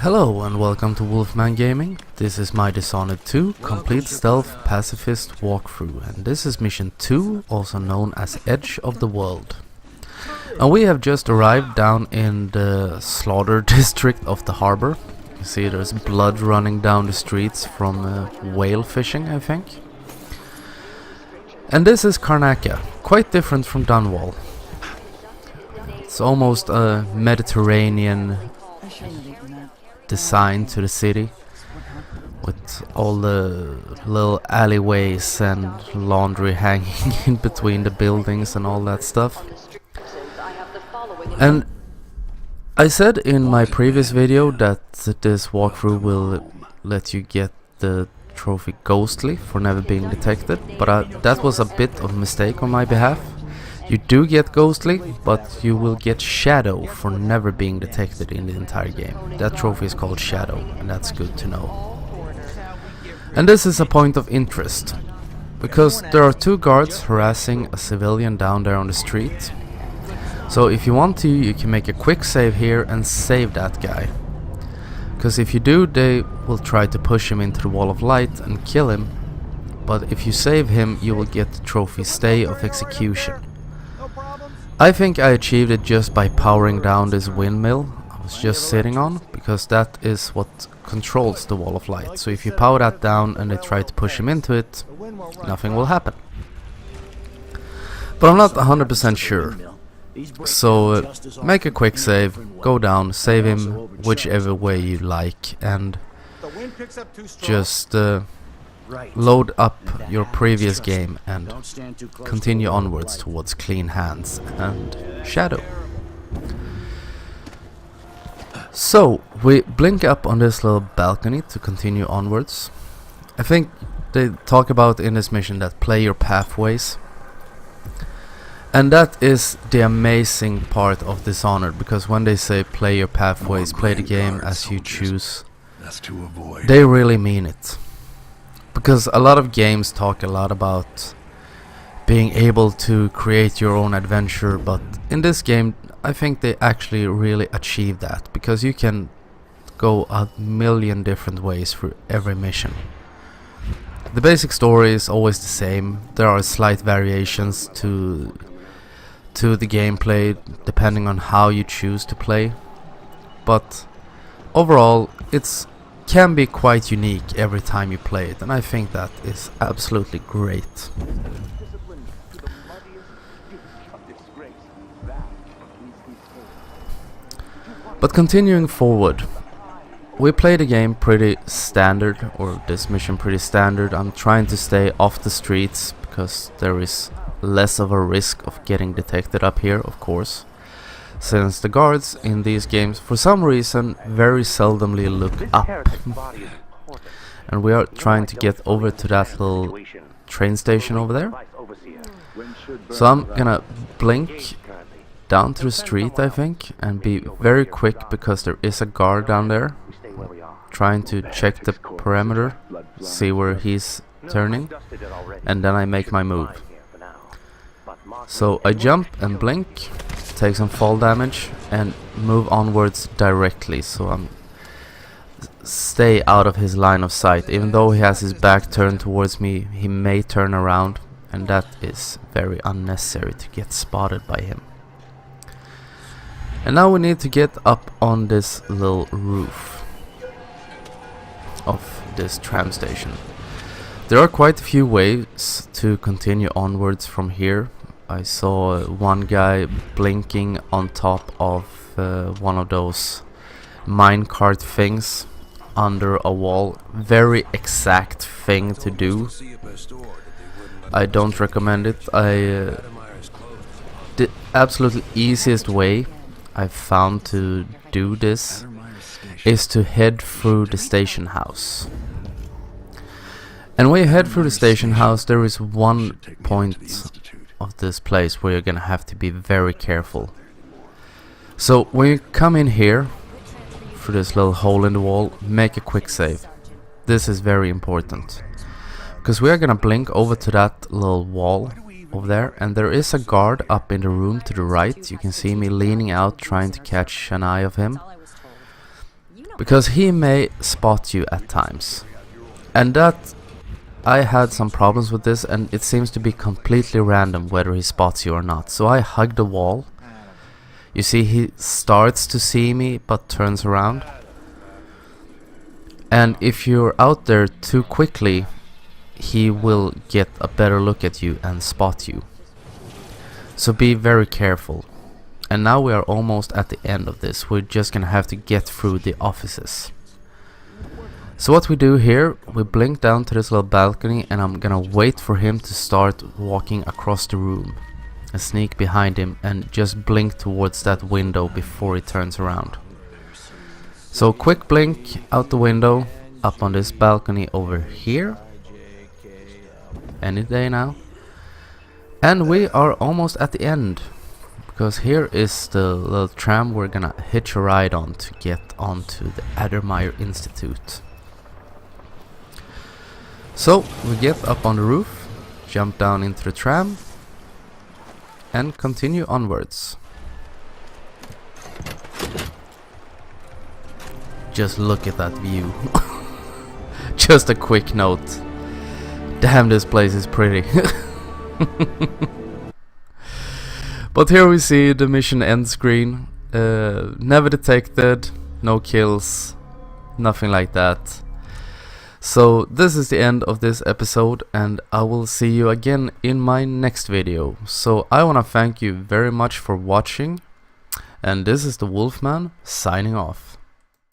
Hello and welcome to Wolfman Gaming. This is my Dishonored 2 Complete Stealth Pacifist walkthrough, and this is mission 2, also known as Edge of the World. And we have just arrived down in the slaughter district of the harbor. You see there's blood running down the streets from whale fishing, I think. And this is Karnaca, quite different from Dunwall. It's almost a Mediterranean design to the city, with all the little alleyways and laundry hanging in between the buildings and all that stuff. And I said in my previous video that this walkthrough will let you get the trophy Ghostly for never being detected, but that was a bit of a mistake on my behalf. You do get Ghostly, but you will get Shadow for never being detected in the entire game. That trophy is called Shadow, and that's good to know. And this is a point of interest, because there are two guards harassing a civilian down there on the street. So if you want to, you can make a quick save here and save that guy. Because if you do, they will try to push him into the wall of light and kill him. But if you save him, you will get the trophy Stay of Execution. I think I achieved it just by powering down this windmill I was just sitting on, because that is what controls the wall of light. So if you power that down and they try to push him into it, nothing will happen. But I'm not 100% sure. So make a quick save, go down, save him whichever way you like, and just load up your previous game and continue onwards towards Clean Hands and Shadow. So we blink up on this little balcony to continue onwards. I think they talk about in this mission that play your pathways, and that is the amazing part of Dishonored, because when they say play your pathways, play the game as you choose, they really mean it. Because a lot of games talk a lot about being able to create your own adventure, but in this game I think they actually really achieve that, because you can go a million different ways for every mission. The basic story is always the same. There are slight variations to the gameplay depending on how you choose to play, but overall it's can be quite unique every time you play it, and I think that is absolutely great. But continuing forward, we play the game pretty standard, or this mission pretty standard. I'm trying to stay off the streets because there is less of a risk of getting detected up here, of course, since the guards in these games for some reason very seldomly look up. And we are trying to get over to that little train station over there. So I'm gonna blink down to the street, I think, and be very quick, because there is a guard down there trying to check the perimeter, see where he's turning, and then I make my move. So I jump and blink, take some fall damage, and move onwards directly, so I'm stay out of his line of sight. Even though he has his back turned towards me, he may turn around, and that is very unnecessary to get spotted by him. And now we need to get up on this little roof of this tram station. There are quite a few ways to continue onwards from here. I saw one guy blinking on top of one of those minecart things under a wall. Very exact thing to do. I don't recommend it. The absolutely easiest way I've found to do this is to head through the station house. And when you head through the station house, there is one point of this place where you're gonna have to be very careful. So when you come in here through this little hole in the wall, make a quick save. This is very important, because we are gonna blink over to that little wall over there, and there is a guard up in the room to the right. You can see me leaning out trying to catch an eye of him. because he may spot you at times, and that I had some problems with this, and it seems to be completely random whether he spots you or not. So I hug the wall. You see, he starts to see me but turns around, and if you're out there too quickly, he will get a better look at you and spot you. So be very careful. And now we are almost at the end of this. We're just gonna have to get through the offices. So what we do here, we blink down to this little balcony, and I'm gonna wait for him to start walking across the room and sneak behind him and just blink towards that window before he turns around. So quick blink out the window, up on this balcony over here. Any day now. And we are almost at the end, because here is the little tram we're gonna hitch a ride on to get onto the Addermeyer Institute. So we get up on the roof, jump down into the tram, and continue onwards. Just look at that view. Just a quick note. Damn, this place is pretty. But here we see the mission end screen. Never detected, no kills, nothing like that. So this is the end of this episode, and I will see you again in my next video. So I want to thank you very much for watching, and this is the Wolfman signing off.